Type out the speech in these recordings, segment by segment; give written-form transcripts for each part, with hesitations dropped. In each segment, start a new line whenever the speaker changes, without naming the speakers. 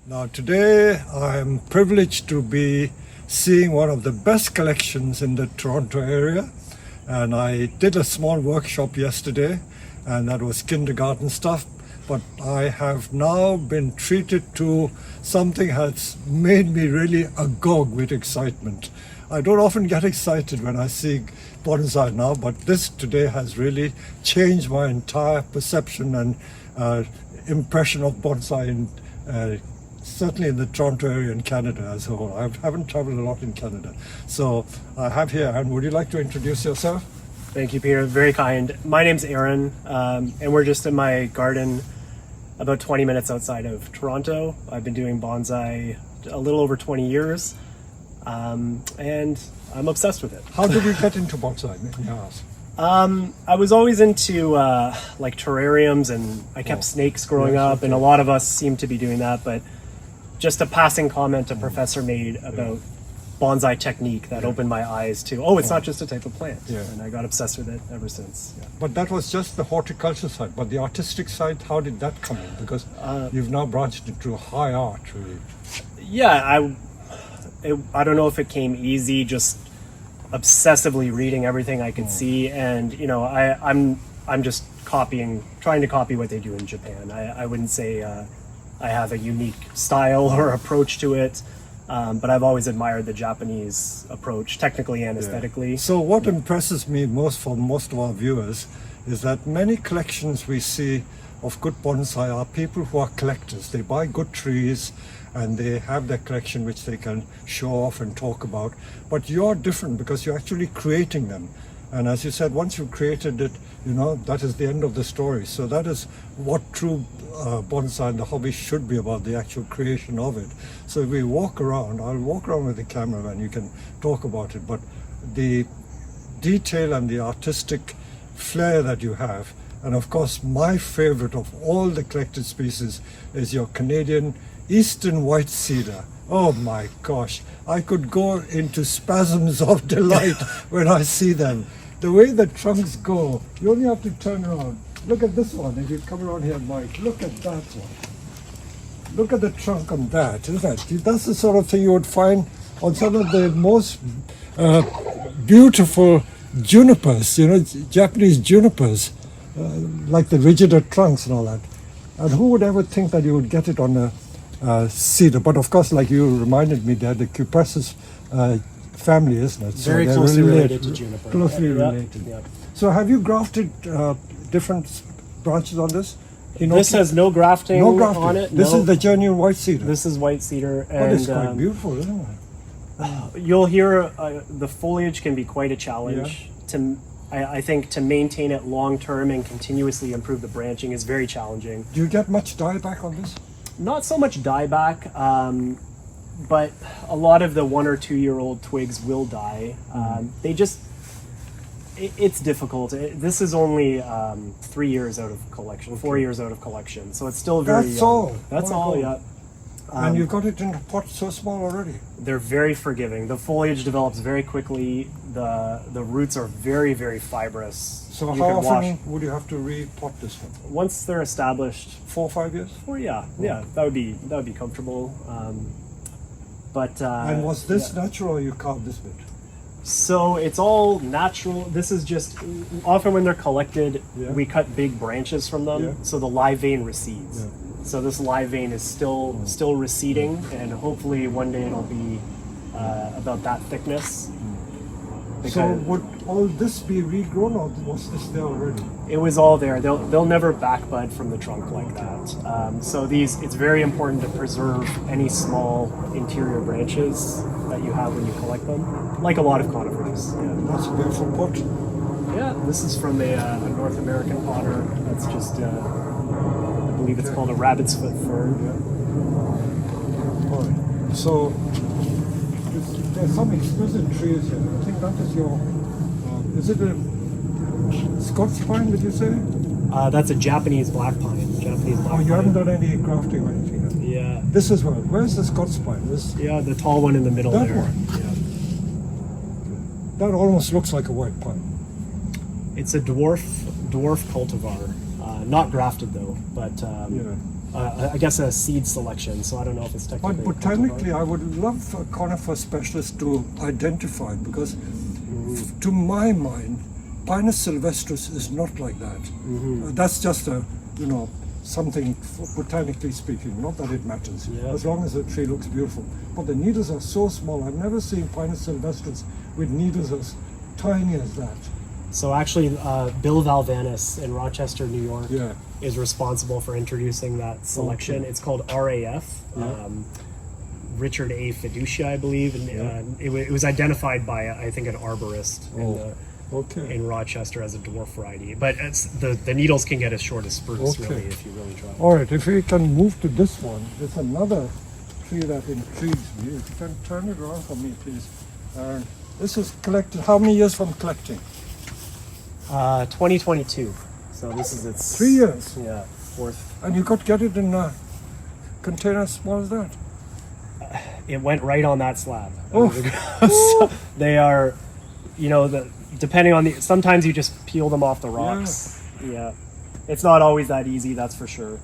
Now today I'm privileged to be seeing one of the best collections in the Toronto area, and I did a small workshop yesterday and that was kindergarten stuff, but I have now been treated to something that's made me really agog with excitement. I don't often get excited when I see bonsai now, but this today has really changed my entire perception and impression of bonsai in certainly in the Toronto area and Canada as a whole. I haven't traveled a lot in Canada. So I have here, and would you like to introduce yourself?
Thank you, Peter. Very kind. My name's Aaron, and we're just in my garden about 20 minutes outside of Toronto. I've been doing bonsai a little over 20 years, and I'm obsessed with it.
How did you get into bonsai, may I ask?
I was always into like terrariums, and I kept snakes growing up, and a lot of us seem to be doing that, but just a passing comment a professor made about bonsai technique that opened my eyes to, it's not just a type of plant. And I got obsessed with it ever since.
But that was just the horticulture side, but the artistic side, how did that come in? Because you've now branched into high art, really.
Yeah, I don't know if it came easy, just obsessively reading everything I could see, and I'm just trying to copy what they do in Japan. I wouldn't say I have a unique style or approach to it, but I've always admired the Japanese approach, technically and aesthetically.
So what impresses me most for most of our viewers is that many collections we see of good bonsai are people who are collectors. They buy good trees and they have their collection which they can show off and talk about. But you're different because you're actually creating them. And as you said, once you've created it, that is the end of the story. So that is what true bonsai and the hobby should be about, the actual creation of it. So if we walk around, I'll walk around with the camera and you can talk about it. But the detail and the artistic flair that you have, and of course my favorite of all the collected species is your Canadian Eastern white cedar. Oh my gosh, I could go into spasms of delight when I see them. The way the trunks go, you only have to turn around. Look at this one, if you come around here, Mike, look at that one. Look at the trunk on that, isn't that? That's the sort of thing you would find on some of the most beautiful junipers, Japanese junipers, like the rigider trunks and all that. And who would ever think that you would get it on a cedar? But of course, like you reminded me, they're the Cupressus family, isn't it?
So very closely related to juniper.
Closely related.
Yep.
So have you grafted different branches on this?
This has no grafting on it.
This is the genuine white cedar.
This is white cedar.
But it's quite beautiful, isn't it?
You'll hear the foliage can be quite a challenge. I think to maintain it long term and continuously improve the branching is very challenging.
Do you get much dieback on this?
Not so much dieback, but a lot of the 1 or 2 year old twigs will die. It's difficult. This is only 3 years out of collection, 4 years out of collection, so it's still very
That's
young.
all?
That's all, yeah.
And you've got it in a pot so small already?
They're very forgiving. The foliage develops very quickly. The roots are very, very fibrous.
So how often would you have to repot this one?
Once they're established,
4 or 5 years?
That would be comfortable.
And was this natural, or you carved this bit?
So it's all natural. This is just often when they're collected, we cut big branches from them, so the live vein recedes. So this live vein is still receding, and hopefully one day it'll be about that thickness.
So would all this be regrown, or was this there already?
It was all there. They'll never backbud from the trunk like that. So it's very important to preserve any small interior branches that you have when you collect them, like a lot of conifers.
That's a beautiful pot.
Yeah, this is from a North American potter. That's just, I believe it's called a rabbit's foot fern.
All right. So there's some exquisite trees here. I think that is your, is it a Scots pine, did you say?
That's a Japanese black pine.
Oh, you haven't done any grafting or anything?
Yeah.
This is where's the Scots pine?
The tall one in the middle
that
there.
One? Yeah. That almost looks like a white pine.
It's a dwarf cultivar. Not grafted though, but I guess a seed selection. So I don't know if it's technically.
But botanically, I would love a conifer specialist to identify it, because to my mind, Pinus sylvestris is not like that. That's just a, something botanically speaking, not that it matters,
Yeah.
as long as the tree looks beautiful. But the needles are so small. I've never seen Pinus sylvestris with needles as tiny as that.
So actually, Bill Valvanis in Rochester, New York,
Yeah.
is responsible for introducing that selection. It's called RAF. Richard A. Fiducia, I believe, and it was identified by I think an arborist in Rochester as a dwarf variety. But it's, the needles can get as short as spruce, really, if you really try.
All right, if we can move to this one, there's another tree that intrigues me. If you can turn it around for me, please. This is collected. How many years from collecting?
2022. So this is its
3 years.
Yeah, fourth.
And you could get it in a container as small as that.
It went right on that slab.
Oh.
So they are, depending on sometimes you just peel them off the rocks. Yeah. It's not always that easy, that's for sure.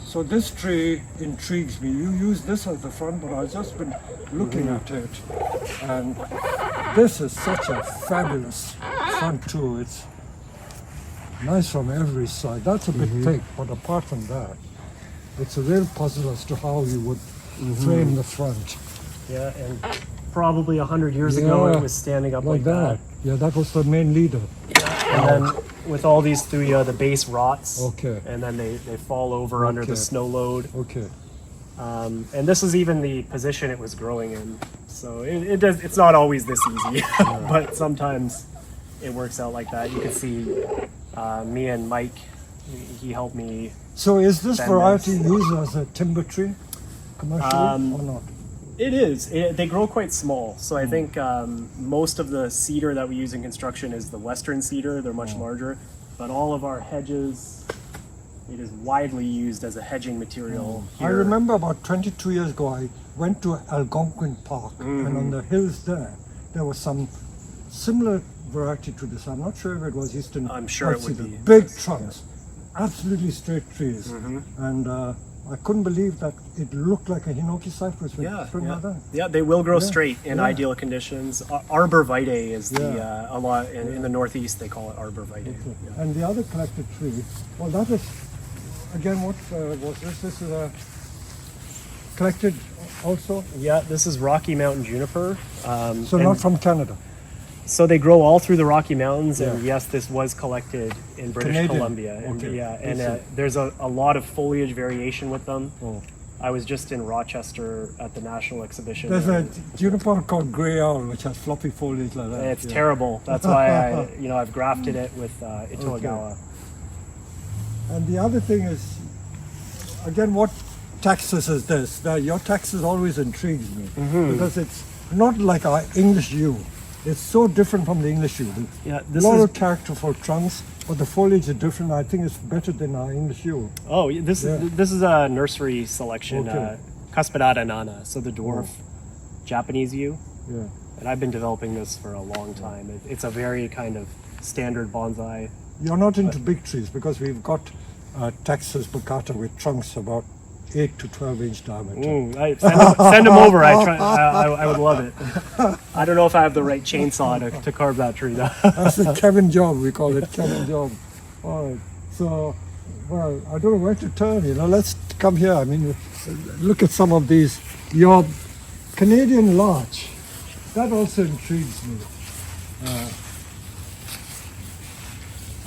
So this tree intrigues me. You use this as the front, but I've just been looking at it. And this is such a fabulous front too. It's nice from every side. That's a bit thick, but apart from that, it's a real puzzle as to how you would frame the front.
Yeah, and probably 100 years ago it was standing up like that.
Yeah, that was the main leader.
And then with all these Thuja, the base rots.
Okay.
And then they fall over under the snow load.
Okay.
And this is even the position it was growing in. So it's not always this easy, but sometimes it works out like that. You can see me and Mike, he helped me.
So is this
bend
variety
this.
used as a timber tree commercially or not?
It is. They grow quite small. So I think most of the cedar that we use in construction is the western cedar. They're much larger. But all of our hedges, it is widely used as a hedging material here.
I remember about 22 years ago, I went to Algonquin Park, and on the hills there was some similar variety to this. I'm not sure if it was Eastern.
I'm sure it would
cedar.
be.
Big trunks, absolutely straight trees. And I couldn't believe that it looked like a hinoki cypress with spring like that.
Yeah, they will grow straight in ideal conditions. Arbor vitae is a lot in the Northeast. They call it arbor vitae. Yeah.
And the other collected tree, well, that is again what was this? This is a collected also.
Yeah, this is Rocky Mountain juniper.
So not from Canada.
So they grow all through the Rocky Mountains, and yes, this was collected in British
Canadian.
Columbia. And
Okay.
there's a lot of foliage variation with them. I was just in Rochester at the National Exhibition.
There's a juniper called grey owl, which has floppy foliage like that.
It's terrible. That's why I've grafted it with Itoagawa.
And the other thing is, again, what Texas is this? Now, your Texas always intrigues me because it's not like our English yew. It's so different from the English yew.
Yeah,
A lot of characterful trunks, but the foliage is different. I think it's better than our English yew.
Oh, this is a nursery selection, Cuspidata nana, so the dwarf Japanese yew.
Yeah.
And I've been developing this for a long time. It's a very kind of standard bonsai.
You're not into big trees because we've got Texas baccata with trunks about 8 to 12 inch diameter.
Send them over. I would love it. I don't know if I have the right chainsaw to carve that tree though.
That's the Kevin job, we call it Kevin job. All right. So, well, I don't know where to turn, let's come here. I mean, look at some of these. Your Canadian larch, that also intrigues me.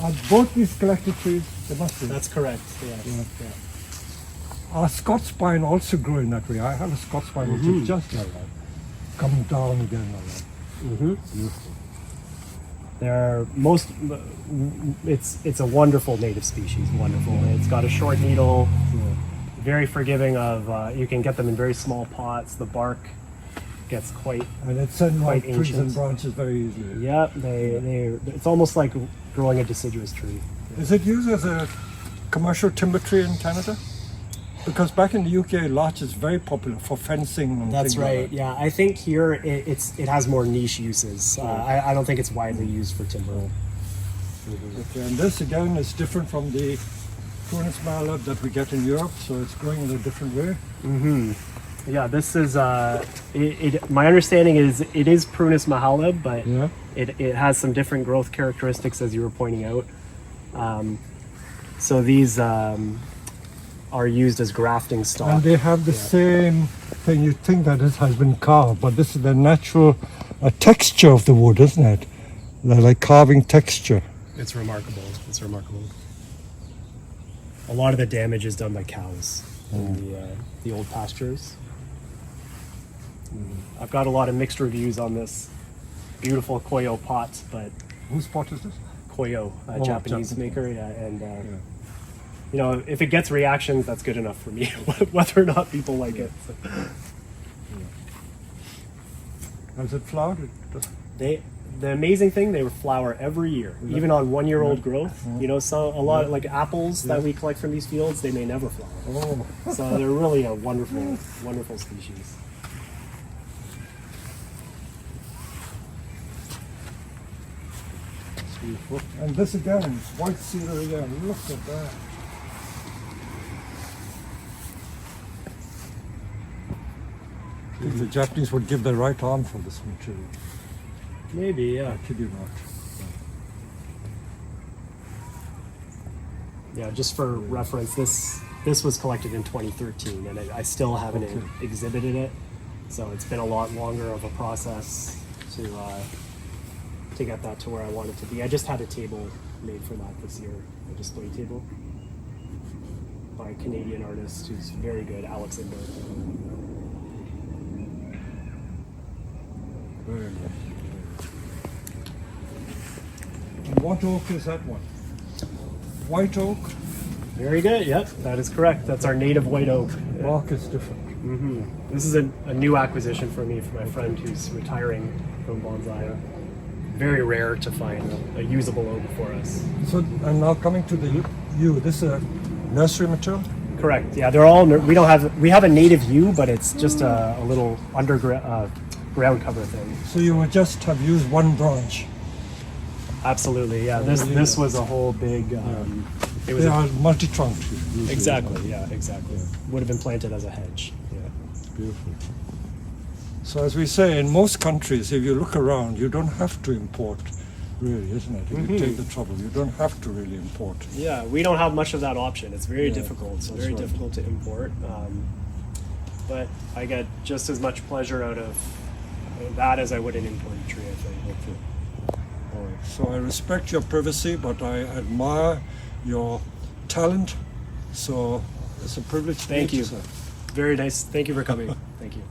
Are both these collected trees? They must be.
That's correct. Yes. Yeah.
Our Scots pine also grow in that way. I have a Scots pine which is just like that. Come down again like that. Beautiful.
It's a wonderful native species. Wonderful. It's got a short needle. Very forgiving of. You can get them in very small pots. The bark gets quite.
And it's sent like
quite
twigs and
ancient.
branches very easily.
Yeah, it's almost like growing a deciduous tree.
Is it used as a commercial timber tree in Canada? Because back in the UK, larch is very popular for fencing and
That's
things
right.
like that.
Yeah, I think here it has more niche uses. I don't think it's widely used for timber.
Okay, and this again is different from the Prunus malab that we get in Europe, so it's growing in a different way.
Yeah, this is my understanding is it is Prunus mahalib, but
Yeah.
it has some different growth characteristics, as you were pointing out. So these are used as grafting stock.
And they have the same thing. You think that it has been carved, but this is the natural texture of the wood, isn't it? They're like carving texture.
It's remarkable. It's remarkable. A lot of the damage is done by cows in the old pastures. I've got a lot of mixed reviews on this beautiful koyo pot, but
Whose pot is this?
koyo, a Japanese
Japanese.
maker, and you know, if it gets reactions, that's good enough for me, whether or not people like it. So.
Has it flowered?
The amazing thing, they flower every year, even on 1-year-old growth. You know, so a lot like apples that we collect from these fields, they may never flower.
Oh,
So they're really a wonderful, wonderful species.
beautiful. And this again is white cedar again. Look at that. I think the Japanese would give their right arm for this material.
Maybe, yeah.
I kid you not.
Yeah, just for reference, this was collected in 2013, and I still haven't exhibited it. So it's been a lot longer of a process to get that to where I want it to be. I just had a table made for that this year, a display table by a Canadian artist who's very good, Alex Inder.
Very good. And what oak is that one? White oak?
Very good, yep, that is correct. That's our native white oak.
Bark is different.
This is a new acquisition for me, for my friend who's retiring from Bonsai. Very rare to find a usable oak for us.
So, and now coming to the yew, this is a nursery material?
Correct. Yeah, they're all. We have a native yew, but it's just a little underground ground cover thing.
So you would just have used one branch.
Absolutely. Yeah. This was a whole big. It was
They are multi-trunked. usually.
exactly. Yeah. Exactly. Would have been planted as a hedge. Yeah.
Beautiful. So as we say, in most countries, if you look around, you don't have to import, really, isn't it? If you take the trouble, you don't have to really import.
Yeah. We don't have much of that option. It's very difficult. So
that's
very
right.
difficult to import. But I get just as much pleasure out of that as I would an imported tree, I think.
All right. So I respect your privacy, but I admire your talent. So it's a privilege to
Thank
meet
you.
sir.
Very nice. Thank you for coming. Thank you.